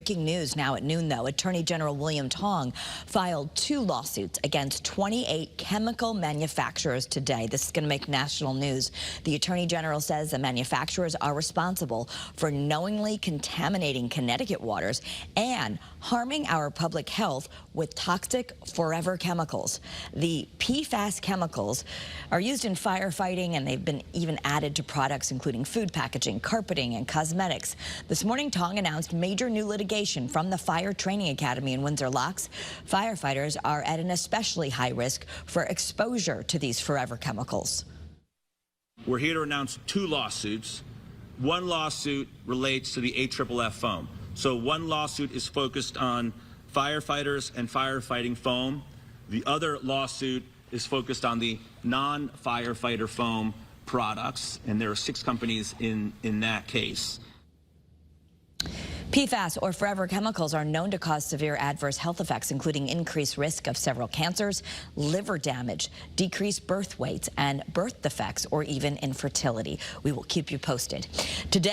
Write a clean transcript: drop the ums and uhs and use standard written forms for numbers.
Breaking news now at noon, though. Attorney General William Tong filed 2 lawsuits against 28 chemical manufacturers today. This is going to make national news. The Attorney General says the manufacturers are responsible for knowingly contaminating Connecticut waters and harming our public health with toxic forever chemicals. The PFAS chemicals are used in firefighting, and they've been even added to products including food packaging, carpeting, and cosmetics. This morning, Tong announced major new litigation from the Fire Training Academy in Windsor Locks. Firefighters are at an especially high risk for exposure to these forever chemicals. We're here to announce 2 lawsuits. One lawsuit relates to the AFFF foam. So one lawsuit is focused on firefighters and firefighting foam. The other lawsuit is focused on the non-firefighter foam products, and there are 6 companies in that case. PFAS, or forever chemicals, are known to cause severe adverse health effects, including increased risk of several cancers, liver damage, decreased birth weights, and birth defects, or even infertility. We will keep you posted. Today,